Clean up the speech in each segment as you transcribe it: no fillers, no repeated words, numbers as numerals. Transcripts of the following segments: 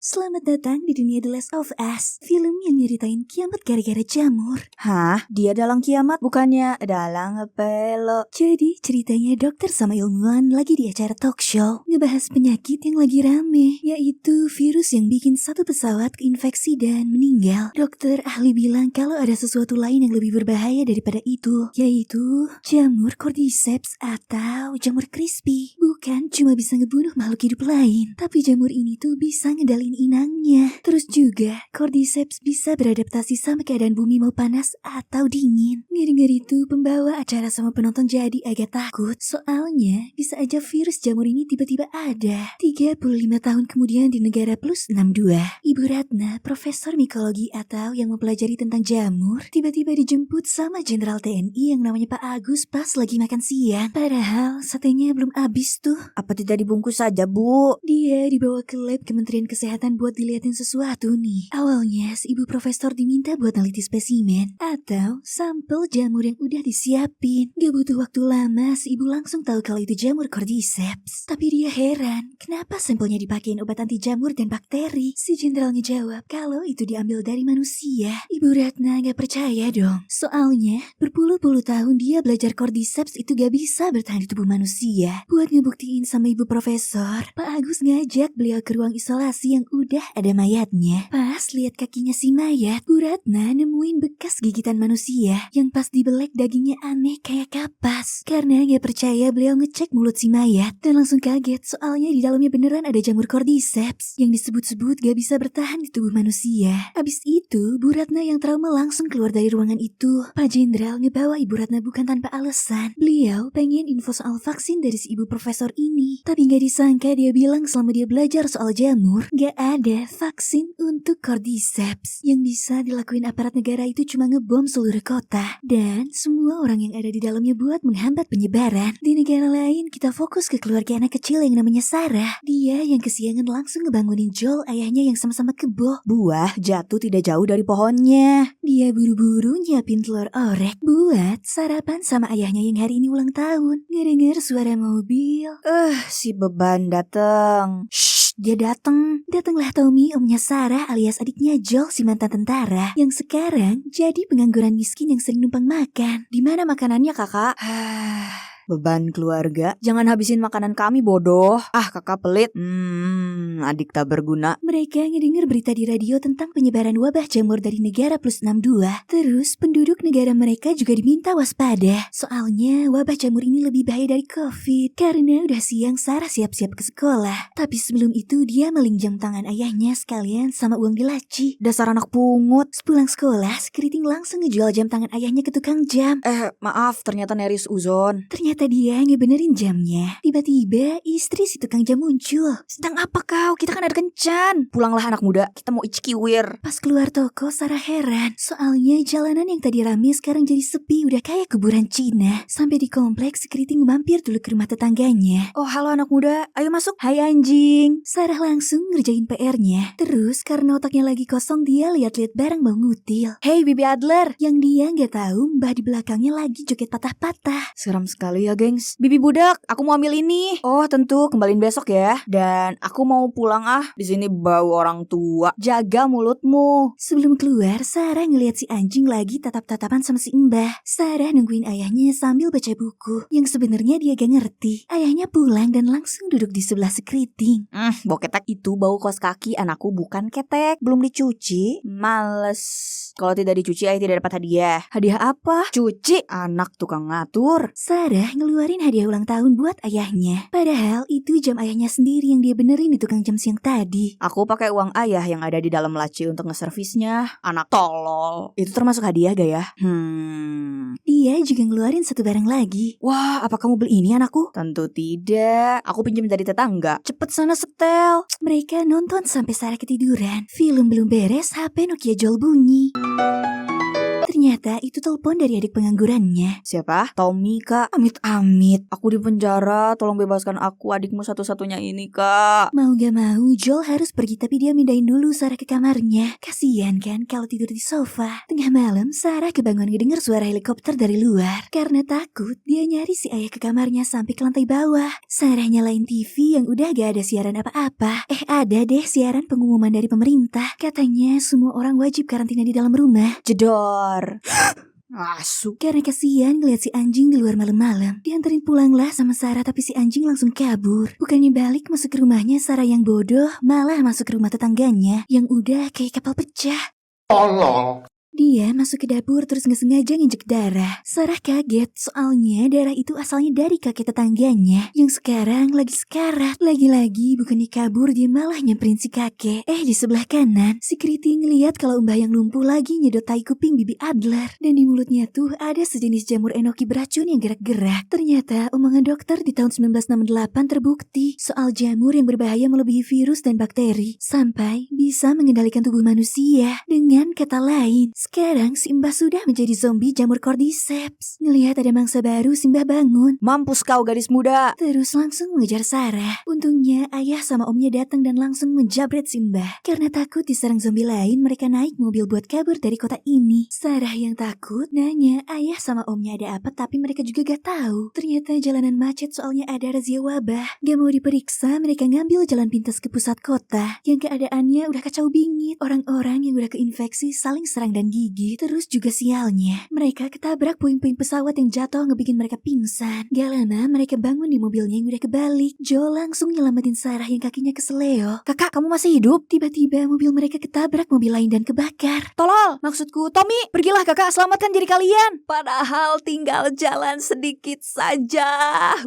Selamat datang di dunia The Last of Us, film yang nyeritain kiamat gara-gara jamur. Hah? Dia dalang kiamat bukannya dalang ngepelo? Jadi ceritanya dokter sama ilmuwan lagi di acara talk show ngebahas penyakit yang lagi rame, yaitu virus yang bikin satu pesawat keinfeksi dan meninggal. Dokter ahli bilang kalau ada sesuatu lain yang lebih berbahaya daripada itu, yaitu jamur cordyceps atau jamur crispy. Bukan cuma bisa ngebunuh makhluk hidup lain, tapi jamur ini tuh bisa ngedalin inangnya. Terus juga cordyceps bisa beradaptasi sama keadaan bumi mau panas atau dingin. Ngeri-ngeri itu pembawa acara sama penonton jadi agak takut, soalnya bisa aja virus jamur ini tiba-tiba ada 35 tahun kemudian di negara plus 62. Ibu Ratna, profesor mikologi atau yang mempelajari tentang jamur, tiba-tiba dijemput sama Jenderal TNI yang namanya Pak Agus pas lagi makan siang. Padahal satenya belum habis tuh. Apa tidak dibungkus saja, Bu? Dia dibawa ke lab Kementerian Kesehatan buat dilihatin sesuatu nih. Awalnya si ibu profesor diminta buat neliti spesimen atau sampel jamur yang udah disiapin. Gak butuh waktu lama, si ibu langsung tahu kalau itu jamur cordyceps. Tapi dia heran, kenapa sampelnya dipakein obat anti jamur dan bakteri? Si jenderal ngejawab kalau itu diambil dari manusia. Ibu Ratna gak percaya dong. Soalnya berpuluh-puluh tahun dia belajar cordyceps itu gak bisa bertahan di tubuh manusia. Buat ngebuktiin sama ibu profesor, Pak Agus ngajak beliau ke ruang isolasi yang udah ada mayatnya. Pas lihat kakinya si mayat, Bu Ratna nemuin bekas gigitan manusia yang pas dibelek dagingnya aneh kayak kapas. Karena gak percaya, beliau ngecek mulut si mayat dan langsung kaget soalnya di dalamnya beneran ada jamur cordyceps yang disebut-sebut gak bisa bertahan di tubuh manusia. Abis itu, Bu Ratna yang trauma langsung keluar dari ruangan itu. Pak Jenderal ngebawa Ibu Ratna bukan tanpa alasan. Beliau pengen info soal vaksin dari si ibu profesor ini. Tapi gak disangka dia bilang selama dia belajar soal jamur, gak ada vaksin untuk cordyceps. Yang bisa dilakuin aparat negara itu cuma ngebom seluruh kota. Dan semua orang yang ada di dalamnya buat menghambat penyebaran. Di negara lain, kita fokus ke keluarga anak kecil yang namanya Sarah. Dia yang kesiangan langsung ngebangunin Joel, ayahnya yang sama-sama kebo. Buah jatuh tidak jauh dari pohonnya. Dia buru-buru nyiapin telur orek buat sarapan sama ayahnya yang hari ini ulang tahun. Ngedenger suara mobil. Si beban dateng. Shh, dia dateng. Datanglah Tommy, omnya Sarah alias adiknya Joel si mantan tentara yang sekarang jadi pengangguran miskin yang sering numpang makan. Di mana makanannya, Kakak? Beban keluarga. Jangan habisin makanan kami, bodoh. Kakak pelit. Adik tak berguna. Mereka ngedenger berita di radio tentang penyebaran wabah jamur dari negara plus 62. Terus penduduk negara mereka juga diminta waspada. Soalnya wabah jamur ini lebih bahaya dari COVID. Karena udah siang Sarah siap-siap ke sekolah. Tapi sebelum itu dia maling jam tangan ayahnya sekalian sama uang di laci. Dasar anak pungut. Sepulang sekolah, sekeriting langsung ngejual jam tangan ayahnya ke tukang jam. Maaf, ternyata neris uzon. Ternyata dia ngebenerin jamnya. Tiba-tiba istri si tukang jam muncul. Sedang apa kau? Kita kan ada kencan. Pulanglah anak muda, kita mau icikiwir. Pas keluar toko, Sarah heran. Soalnya jalanan yang tadi rame sekarang jadi sepi, udah kayak kuburan Cina. Sampai di kompleks, sekeriting mampir dulu ke rumah tetangganya. Oh, halo anak muda, ayo masuk. Hai anjing. Sarah langsung ngerjain PR-nya. Terus karena otaknya lagi kosong, dia lihat-lihat barang bau ngutil. Hey Bibi Adler. Yang dia nggak tahu mbah di belakangnya lagi joget patah-patah. Seram sekali ya gengs. Bibi budak, aku mau ambil ini. Oh tentu, kembaliin besok ya. Dan aku mau pulang di sini bau orang tua. Jaga mulutmu. Sebelum keluar, Sarah ngeliat si anjing lagi tatap-tatapan sama si mbah. Sarah nungguin ayahnya sambil baca buku. Yang sebenarnya dia gak ngerti. Ayahnya pulang dan langsung duduk di sebelah sekeriting. Bau ketek itu bau kos kaki anakku, bukan ketek. Belum dicuci. Males. Kalau tidak dicuci, ayah tidak dapat hadiah. Hadiah apa? Cuci. Anak tukang ngatur. Sarah ngeluarin hadiah ulang tahun buat ayahnya. Padahal itu jam ayahnya sendiri yang dia benerin di tukang jam siang tadi. Aku pakai uang ayah yang ada di dalam laci untuk ngeservisnya. Anak tolol. Itu termasuk hadiah gak ya? Dia juga ngeluarin satu barang lagi. Wah, apa kamu beli ini anakku? Tentu tidak. Aku pinjam dari tetangga. Cepet sana setel. Mereka nonton sampai Sarah ketiduran. Film belum beres, HP Nokia Joel bunyi. Ternyata itu telepon dari adik penganggurannya. Siapa? Tommy, Kak. Amit-amit. Aku di penjara, tolong bebaskan aku, adikmu satu-satunya ini, Kak. Mau gak mau, Joel harus pergi tapi dia mindahin dulu Sarah ke kamarnya. Kasian kan kalau tidur di sofa. Tengah malam, Sarah kebangun ngedenger suara helikopter dari luar. Karena takut, dia nyari si ayah ke kamarnya sampai ke lantai bawah. Sarah nyalain TV yang udah gak ada siaran apa-apa. Ada deh siaran pengumuman dari pemerintah. Katanya semua orang wajib karantina di dalam rumah. Jedor. Asu. Karena kasihan ngeliat si anjing di luar malam-malam. Dianterin pulanglah sama Sarah tapi si anjing langsung kabur. Bukannya balik masuk ke rumahnya, Sarah yang bodoh malah masuk ke rumah tetangganya yang udah kayak kapal pecah. Tolong. Dia masuk ke dapur terus nggak sengaja nginjek darah. Sarah kaget soalnya darah itu asalnya dari kakek tetangganya yang sekarang lagi sekarat. Lagi-lagi bukannya kabur, dia malah nyamperin si kakek. Di sebelah kanan si Kriti ngeliat kalau mbah yang lumpuh lagi nyedot tai kuping Bibi Adler. Dan di mulutnya tuh ada sejenis jamur enoki beracun yang gerak-gerak. Ternyata omongan dokter di tahun 1968 terbukti soal jamur yang berbahaya melebihi virus dan bakteri sampai bisa mengendalikan tubuh manusia. Dengan kata lain, sekarang si Mbah sudah menjadi zombie jamur cordyceps. Ngelihat ada mangsa baru, si Mbah bangun. Mampus kau gadis muda. Terus langsung mengejar Sarah. Untungnya ayah sama omnya datang dan langsung menjabret si Mbah. Karena takut diserang zombie lain, mereka naik mobil buat kabur dari kota ini. Sarah yang takut nanya ayah sama omnya ada apa, tapi mereka juga gak tahu. Ternyata jalanan macet soalnya ada razia wabah. Gak mau diperiksa, mereka ngambil jalan pintas ke pusat kota yang keadaannya udah kacau bingit. Orang-orang yang udah keinfeksi saling serang dan gigi. Terus juga sialnya, mereka ketabrak puing-puing pesawat yang jatuh ngebikin mereka pingsan. Gak lama mereka bangun di mobilnya yang udah kebalik. Joe langsung nyelamatin Sarah yang kakinya keseleo. Kakak, kamu masih hidup? Tiba-tiba mobil mereka ketabrak mobil lain dan kebakar. Tolol, maksudku Tommy, pergilah kakak, selamatkan diri kalian. Padahal tinggal jalan sedikit saja.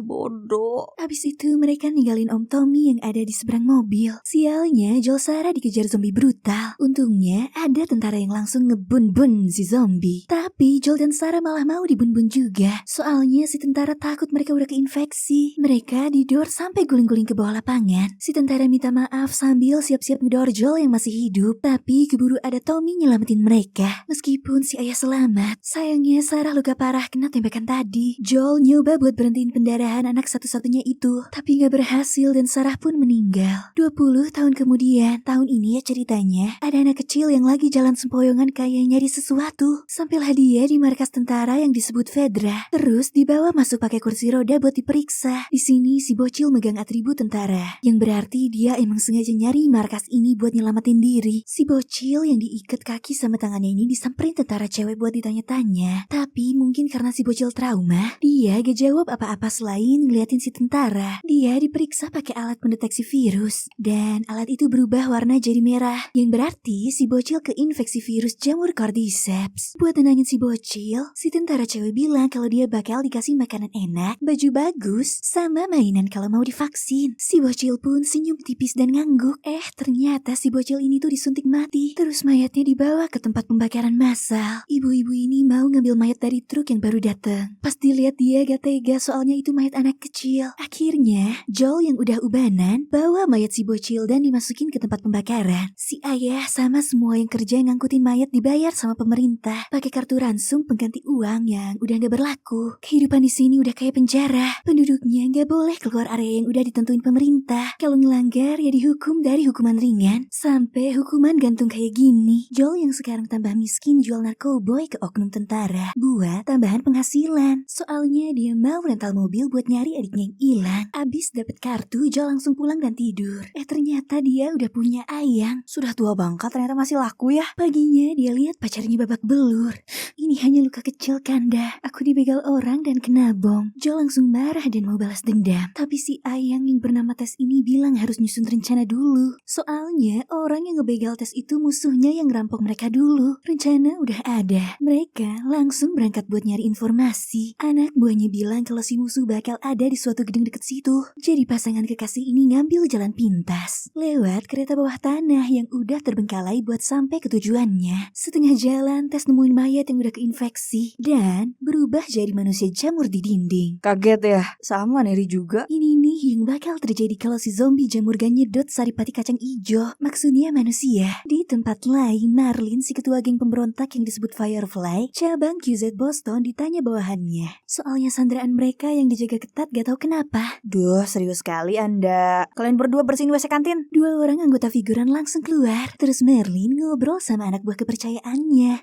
Bodoh. Abis itu mereka ninggalin Om Tommy yang ada di seberang mobil. Sialnya, Joel Sarah dikejar zombie brutal. Untungnya ada tentara yang langsung ngebun-bun si zombie. Tapi Joel dan Sarah malah mau dibun-bun juga. Soalnya si tentara takut mereka udah keinfeksi. Mereka didor sampai guling-guling ke bawah lapangan. Si tentara minta maaf sambil siap-siap ngedor Joel yang masih hidup. Tapi keburu ada Tommy nyelamatin mereka. Meskipun si ayah selamat, sayangnya Sarah luka parah kena tembakan tadi. Joel nyoba buat berhentiin pendarahan anak satu-satunya itu. Tapi gak berhasil dan Sarah pun meninggal. 20 tahun kemudian, tahun ini ya ceritanya, ada anak kecil yang lagi jalan sempoyongan kayak nyari sesuatu. Sampailah dia di markas tentara yang disebut Fedra. Terus dibawa masuk pakai kursi roda buat diperiksa. Di sini si bocil megang atribut tentara, yang berarti dia emang sengaja nyari markas ini buat nyelamatin diri. Si bocil yang diikat kaki sama tangannya ini disamperin tentara cewek buat ditanya-tanya. Tapi mungkin karena si bocil trauma, dia gak jawab apa-apa selain ngeliatin si tentara. Dia diperiksa pakai alat pendeteksi virus, dan alat itu berubah warna jadi merah, yang berarti si bocil keinfeksi virus jamur cordyceps. Buat tenangin si bocil, si tentara cewek bilang kalau dia bakal dikasih makanan enak, baju bagus, sama mainan kalau mau divaksin. Si bocil pun senyum tipis dan ngangguk. Ternyata si bocil ini tuh disuntik mati. Terus mayatnya dibawa ke tempat pembakaran massal. Ibu-ibu ini mau ngambil mayat dari truk yang baru datang. Pas dilihat dia gak tega soalnya itu mayat anak kecil. Akhirnya, Joel yang udah ubanan bawa mayat si bocil dan dimasukin ke tempat pembakaran. Si ayah sama semua yang kerja ngangkutin mayat dibayar sama pemerintah pakai kartu ransum pengganti uang yang udah gak berlaku. Kehidupan di sini udah kayak penjara. Penduduknya gak boleh keluar area yang udah ditentuin pemerintah. Kalau ngelanggar ya dihukum dari hukuman ringan sampai hukuman gantung kayak gini. Joel yang sekarang tambah miskin jual narkoboy ke oknum tentara buat tambahan penghasilan. Soalnya dia mau rental mobil buat nyari adiknya yang hilang. Abis dapet kartu, Joel langsung pulang dan tidur. Ternyata dia udah punya ayang. Sudah tua bangka ternyata masih laku ya. Paginya dia lihat pacarnya babak belur. Ini hanya luka kecil Kanda. Aku dibegal orang dan kena bom. Joel langsung marah dan mau balas dendam. Tapi si ayang yang bernama Tes ini bilang harus nyusun rencana dulu. Soalnya orang yang ngebegal Tes itu musuhnya yang ngerampok mereka dulu. Rencana udah ada. Mereka langsung berangkat buat nyari informasi. Anak buahnya bilang kalau si musuh bakal ada di suatu gedung deket situ. Jadi pasangan kekasih ini ngambil jalan pintas lewat kereta bawah tanah yang udah terbengkalai buat sampai ke tujuannya. Setengah tengah jalan, Tess nemuin mayat yang udah keinfeksi dan berubah jadi manusia jamur di dinding. Kaget ya? Sama Neri juga. Ini nih yang bakal terjadi kalau si zombie jamur gak nyedot saripati kacang ijo. Maksudnya manusia. Di tempat lain, Marlin, si ketua geng pemberontak yang disebut Firefly, cabang QZ Boston, ditanya bawahannya. Soalnya sandraan mereka yang dijaga ketat gak tahu kenapa. Duh, serius sekali Anda. Kalian berdua bersihin WC kantin? Dua orang anggota figuran langsung keluar. Terus Merlin ngobrol sama anak buah kepercayaannya.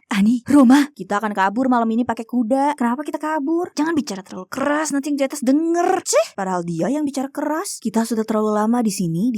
Ani, Roma, Kita akan kabur malam ini pakai kuda. Kenapa kita kabur? Jangan bicara terlalu keras, nanti yang di atas denger. Cih, padahal dia yang bicara keras. Kita sudah terlalu lama di sini.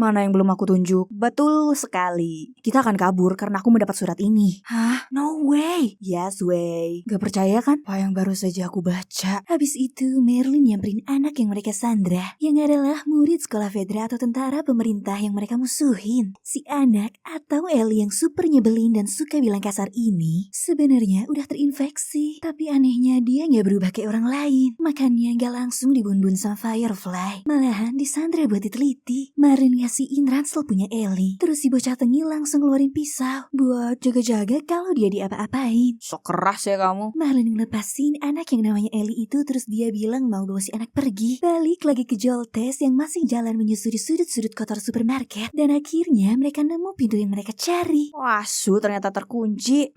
Mana yang belum aku tunjuk? Betul sekali. Kita akan kabur karena aku mendapat surat ini. Hah? No way. Yes way. Gak percaya kan? Apa yang baru saja aku baca? Habis itu Merlin nyamperin anak yang mereka sandra, yang adalah murid sekolah federal atau tentara pemerintah yang mereka musuhin. Si anak atau Ellie yang super nyebelin dan suka bilang kasar ini sebenarnya udah terinfeksi. Tapi anehnya dia gak berubah kayak orang lain. Makanya gak langsung dibun-bun sama Firefly. Malahan disandra buat diteliti. Marlin ngasihin ransel punya Ellie. Terus si bocah tengil langsung ngeluarin pisau buat jaga-jaga kalau dia diapa-apain. Sok keras ya kamu. Marlin ngelepasin anak yang namanya Ellie itu, terus dia bilang mau bawa si anak pergi. Balik lagi ke Joltes yang masih jalan menyusuri sudut-sudut kotor supermarket. Dan akhirnya mereka nemu pintu yang mereka cari. Wah, ternyata terkunci.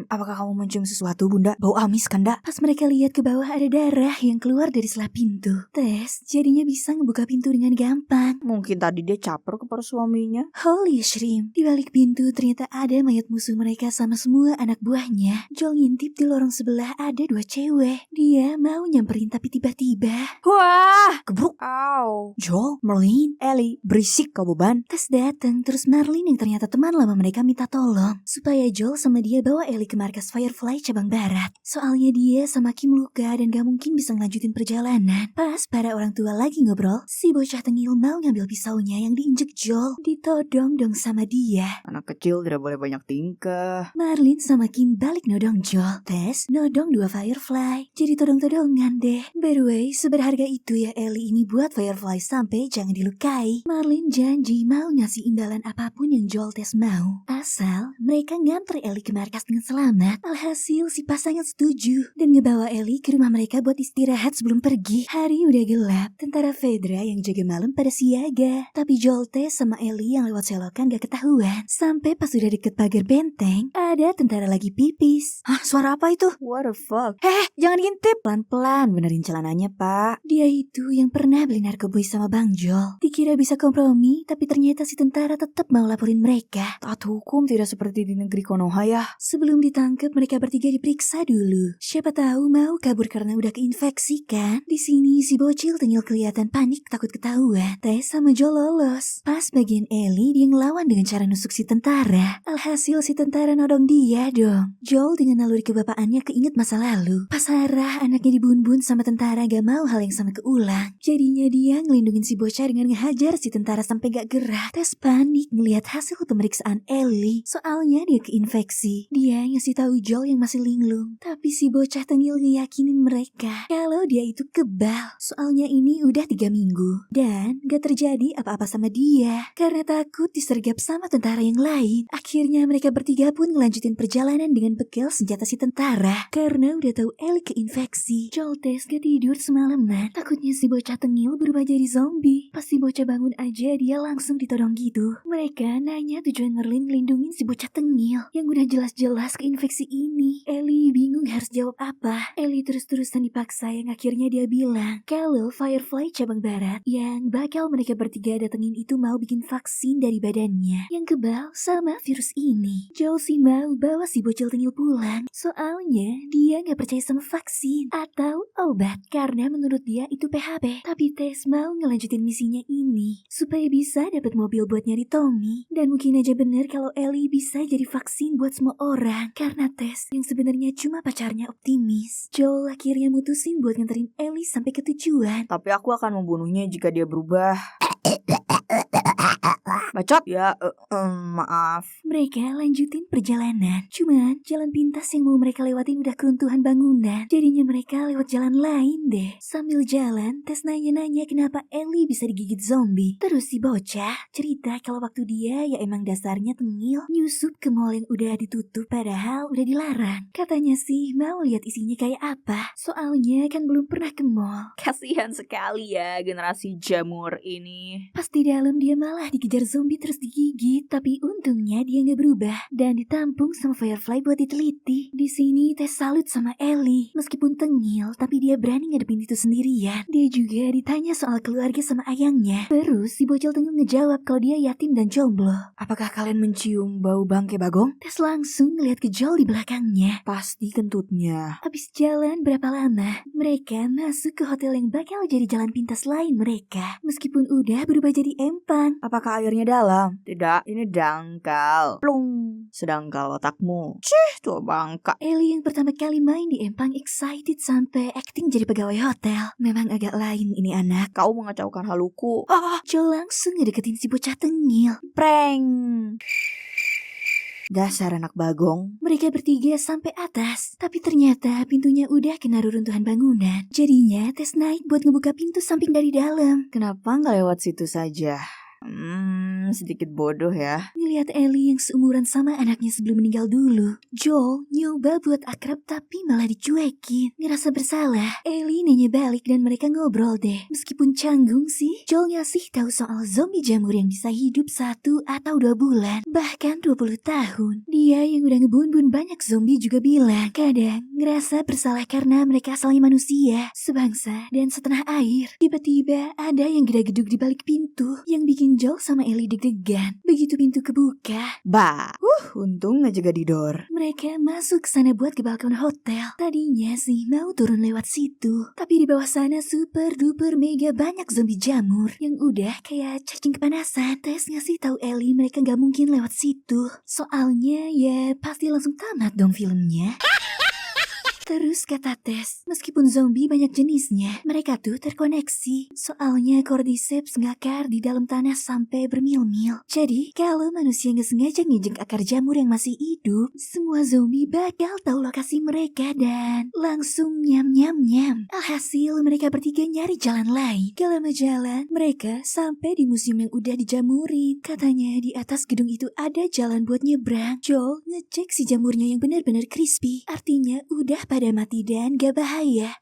Apakah kamu mencium sesuatu, Bunda? Bau amis kan, Dak? Pas mereka lihat ke bawah ada darah yang keluar dari selah pintu. Tess jadinya bisa ngebuka pintu dengan gampang. Mungkin tadi dia caper kepada suaminya. Holy shrimp. Di balik pintu ternyata ada mayat musuh mereka sama semua anak buahnya. Joel ngintip di lorong sebelah ada dua cewek. Dia mau nyamperin tapi tiba-tiba Wah, gebruk. Au. Joel, Merlin, Ellie, berisik kau beban. Tess datang, terus Marlin yang ternyata teman lama mereka minta tolong supaya Joel sama dia bawa Ellie ke markas Firefly cabang barat. Soalnya dia sama Kim luka dan gak mungkin bisa ngelanjutin perjalanan. Pas para orang tua lagi ngobrol, si bocah tengil mau ngambil pisaunya yang diinjek Joel. Ditodong dong sama dia. Anak kecil tidak boleh banyak tingkah. Marlin sama Kim balik nodong Joel. Tess nodong dua Firefly. Jadi todong-todongan deh. By the way, seberharga itu ya Ellie ini buat Firefly sampai jangan dilukai. Marlin janji mau ngasih imbalan apapun yang Joel Tess mau. Asal mereka nganter Ellie ke markas dengan selamat. Alhasil si pasangan setuju dan ngebawa Ellie ke rumah mereka buat istirahat sebelum pergi. Hari udah gelap. Tentara Fedra yang jaga malam pada siaga. Tapi Joel Tess sama Ellie yang lewat selokan gak ketahuan. Sampai pas udah deket pagar benteng, ada tentara lagi pipis. Hah, suara apa itu? What the fuck? Jangan ngintip. Pelan-pelan benerin celananya, Pak. Dia itu yang pernah beli narkoboy sama Bang Joel. Dikira bisa kompromi, tapi ternyata si tentara tetap mau laporin mereka. Taat hukum tidak seperti di negeri Konoha ya. Sebelum ditangkap, mereka bertiga diperiksa dulu. Siapa tahu mau kabur karena udah keinfeksi kan? Di sini si bocil tengil kelihatan panik takut ketahuan. Tess sama Joel lolos. Pas bagian Ellie, dia ngelawan dengan cara nusuk si tentara. Alhasil si tentara nodong dia dong. Joel dengan naluri kebapaannya keinget masa lalu. Pas Sarah anaknya dibun-bun sama tentara gak mau hal yang sama keulang. Jadinya dia ngelindungin si bocah dengan ngehajar si tentara sampai gak gerak. Tess panik ngelihat hasil pemeriksaan Ellie. Soalnya dia keinfeksi. Dia ngasih tahu Joel yang masih linglung. Tapi si bocah tengil ngeyakinin mereka kalau dia itu kebal. Soalnya ini udah 3 minggu. Dan gak terjadi apa-apa sama dia. Karena takut disergap sama tentara yang lain. Akhirnya mereka bertiga pun ngelanjutin perjalanan dengan bekal senjata si tentara. Karena udah tahu Ellie keinfeksi. Joel Tess gak tidur semalaman. Takutnya si bocah tengil berubah jadi zombie. Pas si bocah bangun aja dia langsung ditodong gitu. Mereka nanya tujuan Merlin ngelindungin si bocah tengil yang udah jelas-jelas keinfeksi ini. Ellie bingung harus jawab apa. Ellie terus-terusan dipaksa yang akhirnya dia bilang kalau Firefly cabang barat yang bakal mereka bertiga datengin itu mau bikin vaksin dari badannya yang kebal sama virus ini. Joel sih mau bawa si bocil tengil pulang. Soalnya dia gak percaya sama vaksin atau obat karena menurut dia itu PHP. Tapi Tess mau ngelanjutin misinya ini supaya bisa dapat mobil buat nyari Tommy. Dan mungkin aja bener kalau Ellie bisa jadi vaksin buat semua orang karena Tess yang sebenarnya cuma pacarnya optimis. Joel akhirnya mutusin buat nganterin Ellie sampai ke tujuan. Tapi aku akan membunuhnya jika dia berubah. Bacot. Ya, maaf. Mereka lanjutin perjalanan. Cuman jalan pintas yang mau mereka lewatin udah keruntuhan bangunan. Jadinya mereka lewat jalan lain deh. Sambil jalan, Tess nanya-nanya kenapa Ellie bisa digigit zombie. Terus si bocah cerita kalau waktu dia ya emang dasarnya tengil, nyusup ke mall yang udah ditutup padahal udah dilarang. Katanya sih mau lihat isinya kayak apa. Soalnya kan belum pernah ke mall. Kasihan sekali ya generasi jamur ini. Pas di dalam dia malah dikejar zombie terus digigit. Tapi untungnya dia nggak berubah dan ditampung sama Firefly buat diteliti. Di sini Tess salut sama Ellie. Meskipun tengil, tapi dia berani ngadepin itu sendirian. Dia juga ditanya soal keluarga sama ayangnya. Terus si bocil tengil ngejawab kalau dia yatim dan jomblo. Apakah kalian mencium bau bangke Bagong? Tess langsung ngeliat ke Joel di belakangnya. Pasti kentutnya. Habis jalan berapa lama, mereka masuk ke hotel yang bakal jadi jalan pintas lain mereka. Meskipun udah berubah jadi empang. Apakah airnya dalam? Tidak, ini dangkal. Plung, sedangkal otakmu. Tua bangka. Ellie yang pertama kali main di empang excited sampai acting jadi pegawai hotel. Memang agak lain ini anak. Kau mengacaukan haluku. Joel langsung ngedeketin si bocah tengil. Prank. Dasar anak Bagong. Mereka bertiga sampai atas, tapi ternyata pintunya udah kena reruntuhan bangunan. Jadinya Tess naik buat ngebuka pintu samping dari dalam. Kenapa nggak lewat situ saja? Sedikit bodoh ya. Ngeliat Ellie yang seumuran sama anaknya sebelum meninggal dulu. Joel nyoba buat akrab tapi malah dicuekin. Ngerasa bersalah, Ellie nanya balik dan mereka ngobrol deh. Meskipun canggung sih, Joel ngasih tahu soal zombie jamur yang bisa hidup 1 atau 2 bulan, bahkan 20 tahun. Dia yang udah ngebun-bun banyak zombie juga bilang, kadang ngerasa bersalah karena mereka asalnya manusia, sebangsa dan setanah air. Tiba-tiba ada yang gedag-gedug di balik pintu yang bikin Joel sama Ellie deg-degan. Begitu pintu kebuka, Untung aja gak didor. mereka masuk ke sana buat ke balkon hotel. Tadinya sih mau turun lewat situ, tapi di bawah sana super duper mega banyak zombie jamur yang udah kayak cacing kepanasan. Tess ngasih tahu Ellie mereka gak mungkin lewat situ. Soalnya ya pasti langsung tamat dong filmnya. Terus kata Tess, meskipun zombie banyak jenisnya, mereka tuh terkoneksi. Soalnya cordyceps ngakar di dalam tanah sampai bermil-mil. Jadi, kalau manusia nggak sengaja ngejek akar jamur yang masih hidup, semua zombie bakal tahu lokasi mereka dan langsung nyam-nyam-nyam. Alhasil, mereka bertiga nyari jalan lain. Gak lama jalan, mereka sampai di museum yang udah dijamurin. Katanya di atas gedung itu ada jalan buat nyebrang. Joel ngecek si jamurnya yang benar-benar crispy. Artinya udah pada mati dan gak bahaya.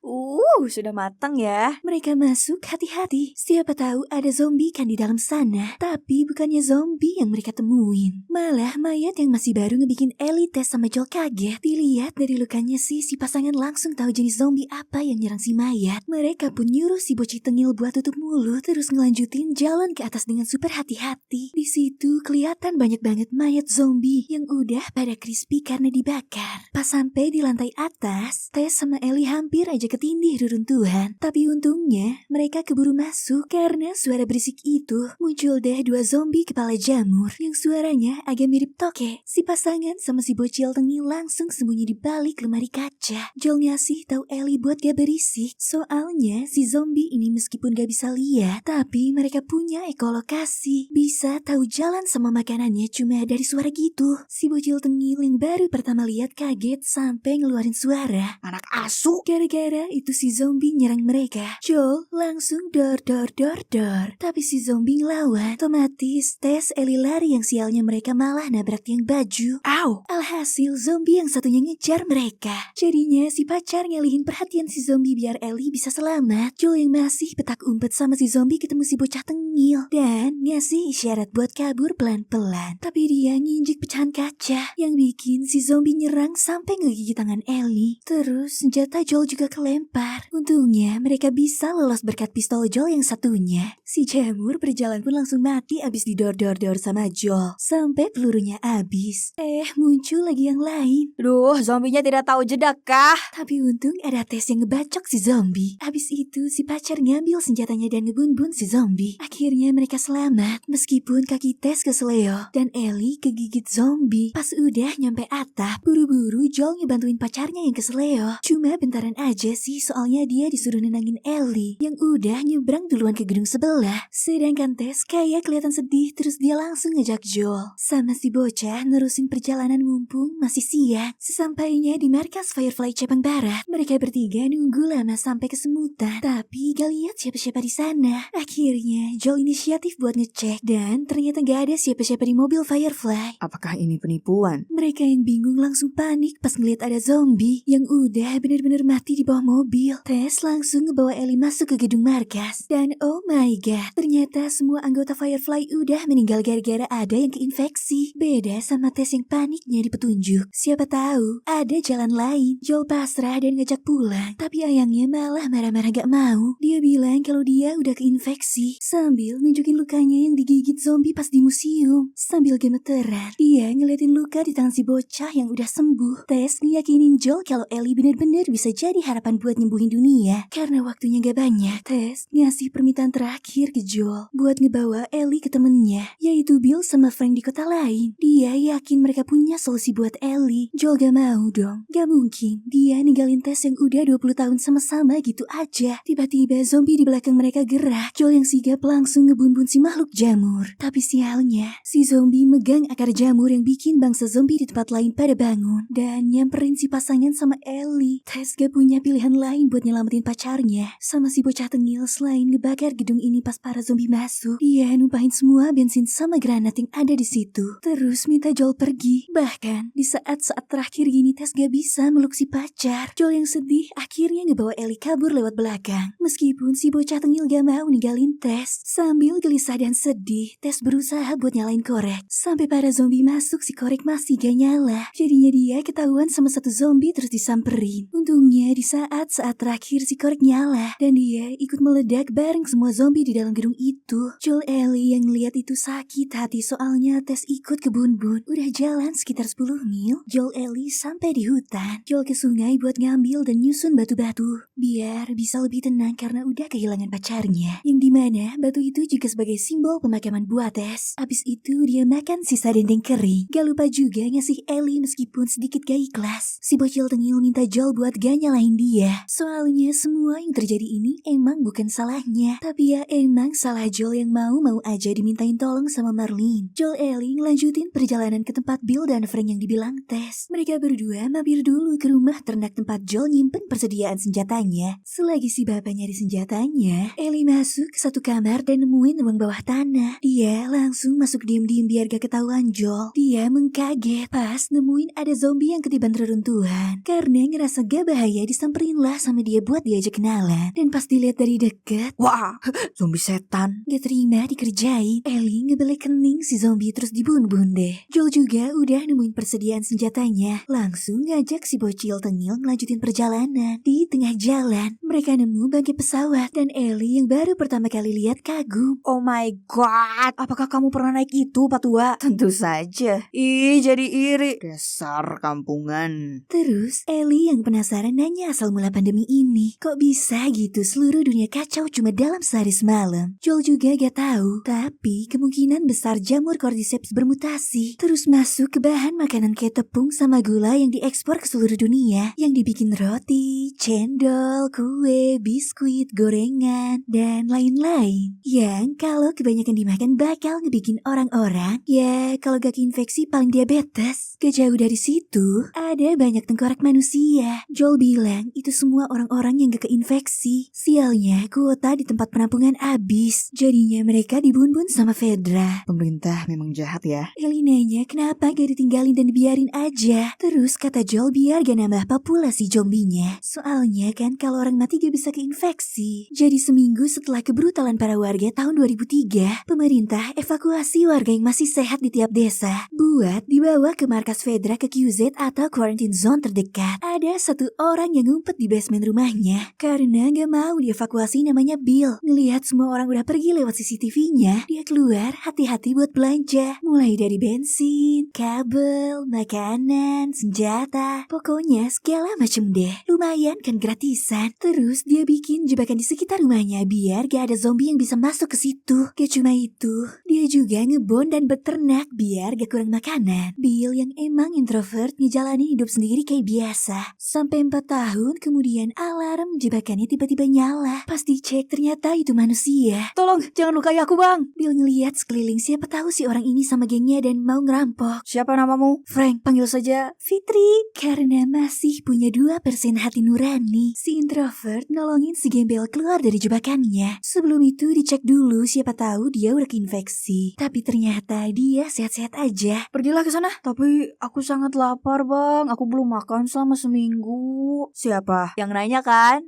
Sudah matang ya. Mereka masuk hati-hati. Siapa tahu ada zombie kan di dalam sana. Tapi bukannya zombie yang mereka temuin. Malah mayat yang masih baru ngebikin Ellie, Tess sama Joel kaget. Dilihat dari lukanya sih, si pasangan langsung tahu jenis zombie apa yang nyerang si mayat. Mereka pun nyuruh si bocil tengil buat tutup mulut, terus ngelanjutin jalan ke atas dengan super hati-hati. Di situ kelihatan banyak banget mayat zombie yang udah pada crispy karena dibakar. Pas sampai di lantai atas, Tess sama Ellie hampir aja ketindih reruntuhan. Tapi untungnya mereka keburu masuk karena suara berisik itu muncul deh 2 zombie kepala jamur yang suaranya agak mirip toke. Si pasangan sama si bocil tengil langsung sembunyi di balik lemari kaca. Joel ngasih tahu Ellie buat gak berisik. Soalnya si zombie ini meskipun gak bisa lihat, tapi mereka punya ekolokasi. Bisa tahu jalan sama makanannya cuma dari suara gitu. Si bocil tengil yang baru pertama lihat kaget sampai ngeluarin suara. Anak asu. Gara-gara itu si zombie nyerang mereka. Joel langsung dor. Tapi si zombie ngelawan. Otomatis Tess, Ellie lari yang sialnya mereka malah nabrak tiang baju. Alhasil zombie yang satunya ngejar mereka. Jadinya si pacar ngalihin perhatian si zombie biar Ellie bisa selamat. Joel yang masih petak umpet sama si zombie ketemu si bocah tengil dan ngasih isyarat buat kabur pelan-pelan. Tapi dia nginjek pecahan kaca yang bikin si zombie nyerang sampai ngegigit tangan Ellie. Terus senjata Joel juga kelempar. Untungnya mereka bisa lolos berkat pistol Joel yang satunya. Si jamur berjalan pun langsung mati abis didor sama Joel sampai pelurunya abis. Muncul lagi yang lain. Zombinya tidak tahu jeda kah? Tapi untung ada Tess yang ngebacok si zombie. Abis itu si pacar ngambil senjatanya dan ngebun-bun si zombie. Akhirnya mereka selamat meskipun kaki Tess keseleo dan Ellie kegigit zombie. Pas udah nyampe atap, buru-buru Joel ngebantuin pacarnya yang alias Leo. Cuma bentaran aja sih, soalnya dia disuruh nenangin Ellie yang udah nyebrang duluan ke gedung sebelah. Sedangkan Tess kayak kelihatan sedih, terus dia langsung ngejak Joel sama si bocah nerusin perjalanan mumpung masih siang. Sesampainya di markas Firefly cabang barat, mereka bertiga nunggu lama sampai kesemutan, tapi gak lihat siapa-siapa di sana. Akhirnya Joel inisiatif buat ngecek dan ternyata gak ada siapa-siapa di mobil Firefly. Apakah ini penipuan? Mereka yang bingung langsung panik pas ngeliat ada zombie yang udah bener-bener mati di bawah mobil. Tess langsung ngebawa Ellie masuk ke gedung markas. Dan oh my god, ternyata semua anggota Firefly udah meninggal gara-gara ada yang keinfeksi. Beda sama Tess yang paniknya di petunjuk. Siapa tahu ada jalan lain. Joel pasrah dan ngajak pulang. Tapi ayangnya malah marah-marah gak mau. Dia bilang kalau dia udah keinfeksi sambil nunjukin lukanya yang digigit zombie pas di museum. Sambil gemeteran, dia ngeliatin luka di tangan si bocah yang udah sembuh. Tess ngeyakinin Joel kalau Ellie bener-bener bisa jadi harapan buat nyembuhin dunia. Karena waktunya gak banyak, Tess ngasih permintaan terakhir ke Joel buat ngebawa Ellie ke temennya, yaitu Bill sama Frank di kota lain. Dia yakin mereka punya solusi buat Ellie. Joel gak mau dong. Gak mungkin dia ninggalin Tess yang udah 20 tahun sama-sama gitu aja. Tiba-tiba zombie di belakang mereka gerak. Joel yang sigap langsung ngebun-bun si makhluk jamur. Tapi sialnya, si zombie megang akar jamur yang bikin bangsa zombie di tempat lain pada bangun dan nyamperin si pasangan sama Ellie. Tess gak punya pilihan lain buat nyelamatin pacarnya sama si bocah tengil selain ngebakar gedung ini pas para zombie masuk. Dia numpahin semua bensin sama granat yang ada di situ. Terus minta Joel pergi. Bahkan di saat-saat terakhir gini Tess gak bisa meluk si pacar. Joel yang sedih akhirnya ngebawa Ellie kabur lewat belakang. Meskipun si bocah tengil gak mau ninggalin Tess. Sambil gelisah dan sedih, Tess berusaha buat nyalain korek. Sampai para zombie masuk, si korek masih gak nyala. Jadinya dia ketahuan sama satu zombie terus disamperin. Untungnya di saat-saat terakhir si korek nyala dan dia ikut meledak bareng semua zombie di dalam gedung itu. Joel Ellie yang ngeliat itu sakit hati soalnya Tess ikut ke bun-bun. Udah jalan sekitar 10 mil, Joel Ellie sampai di hutan. Joel ke sungai buat ngambil dan nyusun batu-batu biar bisa lebih tenang karena udah kehilangan pacarnya. Yang dimana batu itu juga sebagai simbol pemakaman buat Tess. Abis itu dia makan sisa dendeng kering. Gak lupa juga ngasih Ellie meskipun sedikit gak ikhlas. Si bocil tengil minta Joel buat gak nyalahin dia. Soalnya semua yang terjadi ini emang bukan salahnya. Tapi ya emang salah Joel yang mau aja dimintain tolong sama Marlene. Joel Ellie ngelanjutin perjalanan ke tempat Bill dan Frank yang dibilang Tess. Mereka berdua mampir dulu ke rumah ternak tempat Joel nyimpen persediaan senjatanya. Selagi si bapak nyari senjatanya, Ellie masuk ke satu kamar dan nemuin ruang bawah tanah. Dia langsung masuk diem-diem biar gak ketahuan Joel. Dia mengkaget pas nemuin ada zombie yang ketiban reruntuhan. Karena ngerasa gak bahaya disamperin lah sama dia buat diajak kenalan. Dan pas dilihat dari deket, Wah, zombie setan. gak terima dikerjain. Ellie ngebelek kening si zombie terus dibun-bun deh. Joel juga udah nemuin persediaan senjatanya. Langsung ngajak si bocil tengil ngelanjutin perjalanan. Di tengah jalan, mereka nemu bangkai pesawat dan Ellie yang baru pertama kali lihat kagum. Oh my god, apakah kamu pernah naik itu, Pak Tua? Tentu saja. Ih, jadi iri. Dasar kampungan. Terus Ellie yang penasaran nanya asal mula pandemi ini. Kok bisa gitu seluruh dunia kacau cuma dalam sehari semalam? Joel juga gak tahu. Tapi kemungkinan besar jamur cordyceps bermutasi. Terus masuk ke bahan makanan kayak tepung sama gula yang diekspor ke seluruh dunia. Yang dibikin roti, cendol, kue, biskuit, gorengan, dan lain-lain. Yang kalau kebanyakan dimakan bakal ngebikin orang-orang, ya kalau gak keinfeksi paling diabetes. Gak jauh dari situ, ada banyak tengkorak manusia. Joel bilang itu semua orang-orang yang gak keinfeksi. Sialnya kuota di tempat penampungan habis. Jadinya mereka dibun-bun sama Fedra. Pemerintah memang jahat ya. Ellie nanya kenapa gak ditinggalin dan dibiarin aja. Terus kata Joel biar gak nambah populasi zombinya. Soalnya kan kalau orang mati gak bisa keinfeksi. Jadi seminggu setelah kebrutalan para warga tahun 2003, pemerintah evakuasi warga yang masih sehat di tiap desa buat dibawa ke markas Fedra ke QZ atau quarantine zone terdekat. Ada satu orang yang ngumpet di basement rumahnya karena gak mau dievakuasi, namanya Bill. Ngelihat semua orang udah pergi lewat CCTV-nya, dia keluar hati-hati buat belanja. Mulai dari bensin, kabel, makanan, senjata, pokoknya segala macem deh. Lumayan kan gratisan. Terus dia bikin jebakan di sekitar rumahnya biar gak ada zombie yang bisa masuk ke situ. Gak cuma itu, dia juga ngebon dan beternak biar gak kurang makanan. Bill yang emang introvert ngejalanin hidup sendiri kayak biasa. biasa. Sampai 4 tahun kemudian alarm jebakannya tiba-tiba nyala. Pas dicek ternyata itu manusia. Tolong, jangan lukai aku, Bang. Bill ngeliat sekeliling, siapa tahu si orang ini sama gengnya dan mau ngerampok. Siapa namamu? Frank, panggil saja Fitri. Karena masih punya 2% hati nurani, si introvert nolongin si gembel keluar dari jebakannya. Sebelum itu dicek dulu, siapa tahu dia udah keinfeksi. Tapi ternyata dia sehat-sehat aja. Pergilah ke sana. Tapi aku sangat lapar, Bang. Aku belum makan selama seminggu. Siapa? Yang nanya kan?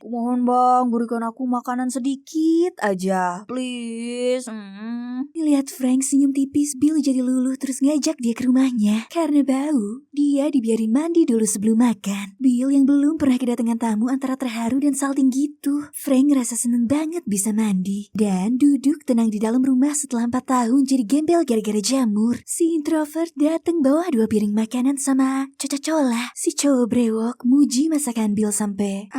Mohon, Bang, berikan aku makanan sedikit aja. Please. Lihat Frank senyum tipis, Bill jadi luluh terus ngajak dia ke rumahnya. Karena bau, dia dibiarin mandi dulu sebelum makan. Bill yang belum pernah kedatangan tamu antara terharu dan salting gitu. Frank ngerasa seneng banget bisa mandi. Dan duduk tenang di dalam rumah setelah 4 tahun jadi gembel gara-gara jamur. Si introvert dateng bawa 2 piring makanan sama Coca-Cola. Si cowok brewok muji masakan Bill sampai,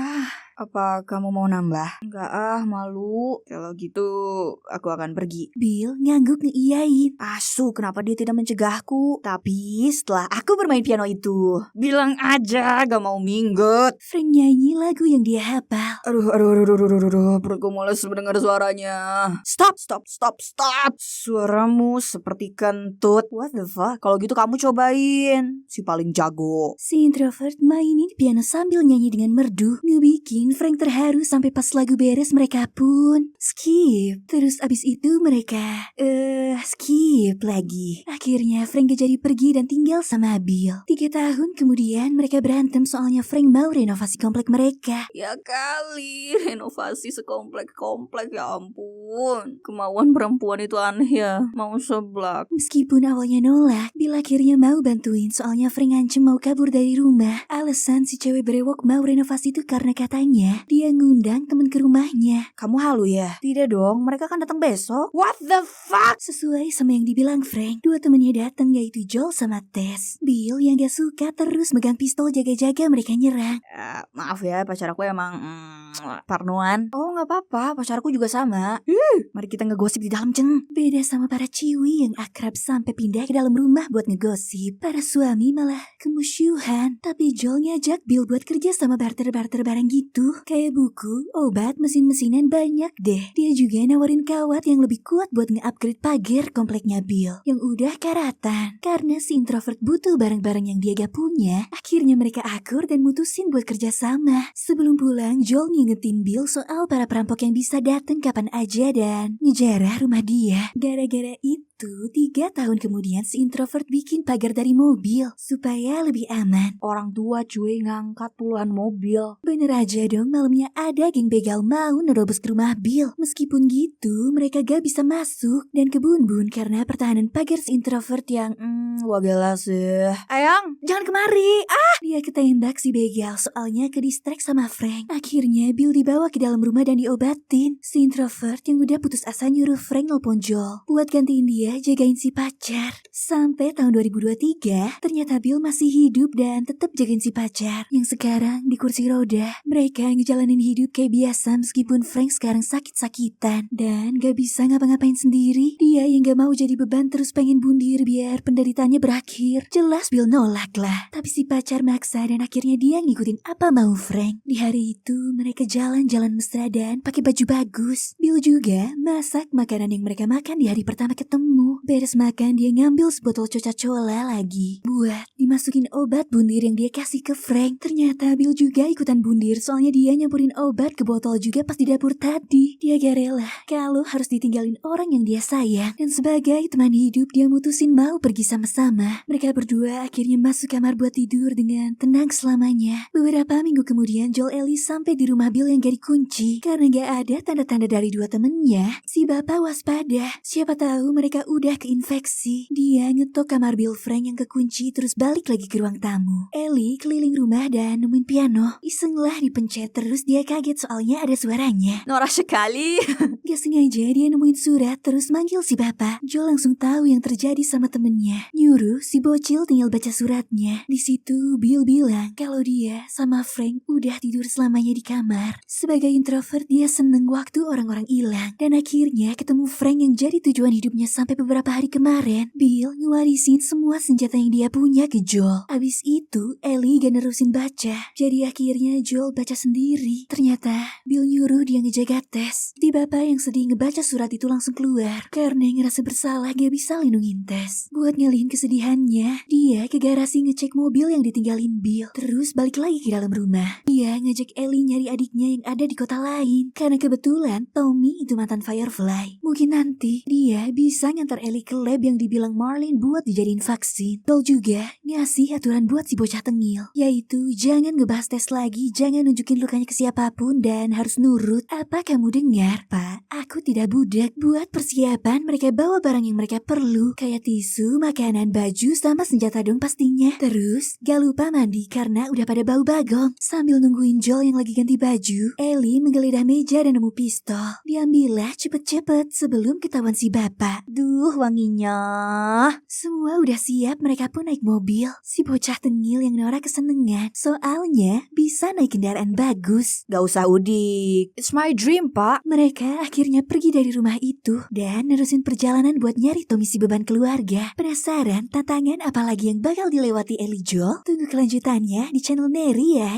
Apa kamu mau nambah? Enggak malu. Kalau gitu, aku akan pergi. Bill ngangguk ngeiyain. Asu, kenapa dia tidak mencegahku? Tapi setelah aku bermain piano itu, bilang aja gak mau minggut. Frank nyanyi lagu yang dia hafal. Aduh, perutku mules mendengar suaranya. Stop. Suaramu seperti kentut. What the fuck? Kalau gitu kamu cobain. Si paling jago. Si introvert mainin piano sambil nyanyi dengan merdu, ngebikin Frank terharu sampai pas lagu beres mereka pun skip. Terus abis itu mereka skip lagi. Akhirnya Frank gak jadi pergi dan tinggal sama Bill. 3 tahun kemudian mereka berantem soalnya Frank mau renovasi komplek mereka. Ya kali, renovasi sekomplek-komplek, ya ampun. Kemauan perempuan itu aneh ya, mau seblak. Meskipun awalnya nolak, Bill akhirnya mau bantuin soalnya Frank ngancem mau kabur dari rumah. Alasan si cewek brewok mau renovasi itu karena katanya dia ngundang temen ke rumahnya. Kamu halu ya? Tidak dong, mereka kan datang besok. What the fuck? Sesuai sama yang dibilang Frank, 2 temennya datang yaitu Joel sama Tess. Bill yang gak suka terus megang pistol jaga-jaga mereka nyerang. Maaf ya, pacar aku emang parnoan. Oh gak apa-apa, pacarku juga sama. Mari kita ngegosip di dalam, Ceng. Beda sama para ciwi yang akrab sampai pindah ke dalam rumah buat ngegosip. Para suami malah kemusyuhan. Tapi Joel ngajak Bill buat kerja sama barter-barter barang gitu. Kayak buku, obat, mesin-mesinan banyak deh. Dia juga nawarin kawat yang lebih kuat buat nge-upgrade pagar kompleknya Bill yang udah karatan. Karena si introvert butuh barang-barang yang dia gak punya, akhirnya mereka akur dan mutusin buat kerja sama. Sebelum pulang, Joel ngingetin Bill soal para perampok yang bisa datang kapan aja dan ngejarah rumah dia. Gara-gara itu 3 tahun kemudian si introvert bikin pagar dari mobil supaya lebih aman. Orang tua cuy ngangkat puluhan mobil. Bener aja dong, malamnya ada geng begal mau nerobos ke rumah Bill. Meskipun gitu, mereka gak bisa masuk dan kebun-bun karena pertahanan pagar si introvert yang wagala sih. Ayang, jangan kemari. Dia ketembak si begal soalnya ke-distract sama Frank. Akhirnya Bill dibawa ke dalam rumah dan diobatin. Si introvert yang udah putus asa nyuruh Frank nelpon Joel buat gantiin dia jagain si pacar. Sampai tahun 2023, ternyata Bill masih hidup dan tetap jagain si pacar yang sekarang di kursi roda. Mereka ngejalanin hidup kayak biasa meskipun Frank sekarang sakit-sakitan dan gak bisa ngapa-ngapain sendiri. Dia yang gak mau jadi beban terus pengen bundir biar penderitaannya berakhir. Jelas Bill nolak lah. Tapi si pacar maksa dan akhirnya dia ngikutin apa mau Frank. Di hari itu mereka jalan-jalan mesra dan pakai baju bagus. Bill juga masak makanan yang mereka makan di hari pertama ketemu. Beres makan dia ngambil sebotol Coca-Cola lagi buat dimasukin obat bundir yang dia kasih ke Frank. Ternyata Bill juga ikutan bundir soalnya dia nyampurin obat ke botol juga pas di dapur tadi. Dia gak rela kalau harus ditinggalin orang yang dia sayang. Dan sebagai teman hidup dia mutusin mau pergi sama-sama. Mereka berdua akhirnya masuk kamar buat tidur dengan tenang selamanya. Beberapa minggu kemudian Joel Ellie sampai di rumah Bill yang gak dikunci. Karena gak ada tanda-tanda dari 2 temennya, si bapak waspada. Siapa tahu mereka udah keinfeksi. Dia ngetok kamar Bill Frank yang kekunci terus balik lagi ke ruang tamu. Ellie keliling rumah dan nemuin piano. Iseng lah dipencet terus dia kaget soalnya ada suaranya. Norak sekali. Gak sengaja dia nemuin surat terus manggil si bapak. Joel langsung tahu yang terjadi gadis sama temennya, nyuruh si bocil tinggal baca suratnya. Di situ Bill bilang kalau dia sama Frank udah tidur selamanya di kamar. Sebagai introvert dia seneng waktu orang-orang hilang. Dan akhirnya ketemu Frank yang jadi tujuan hidupnya sampai beberapa hari kemarin. Bill ngewarisin semua senjata yang dia punya ke Joel. Abis itu Ellie gak nerusin baca. Jadi akhirnya Joel baca sendiri. Ternyata Bill nyuruh dia ngejaga tes. Di bapak yang sedih ngebaca surat itu langsung keluar. Karena ngerasa bersalah gak bisa lindungin tes. Buat ngalihin kesedihannya, dia ke garasi ngecek mobil yang ditinggalin Bill. Terus balik lagi ke dalam rumah. Dia ngajak Ellie nyari adiknya yang ada di kota lain. Karena kebetulan Tommy itu mantan Firefly. Mungkin nanti dia bisa ngantar Ellie ke lab yang dibilang Marlene buat dijadiin vaksin. Bill juga ngasih aturan buat si bocah tengil. Yaitu jangan ngebahas tes lagi, jangan nunjukin lukanya ke siapapun, dan harus nurut. Apa kamu dengar, Pak? Aku tidak budak. Buat persiapan mereka bawa barang yang mereka perlu. Kayak tisu, makanan, baju, sama senjata dong pastinya. Terus gak lupa mandi karena udah pada bau bagong. Sambil nungguin Joel yang lagi ganti baju, Ellie menggeledah meja dan nemu pistol. Diambillah cepet-cepet sebelum ketahuan si bapak. Duh, wanginya. Semua udah siap, mereka pun naik mobil. Si bocah tengil yang Nora kesenengan. Soalnya bisa naik kendaraan bagus. Gak usah udik. It's my dream, Pak. Mereka akhirnya pergi dari rumah itu dan nerusin perjalanan buat nyari Tommy si beban keluarga. Penasaran tantangan apa lagi yang bakal dilewati Ellie Joel? Tunggu kelanjutannya di channel Neri ya.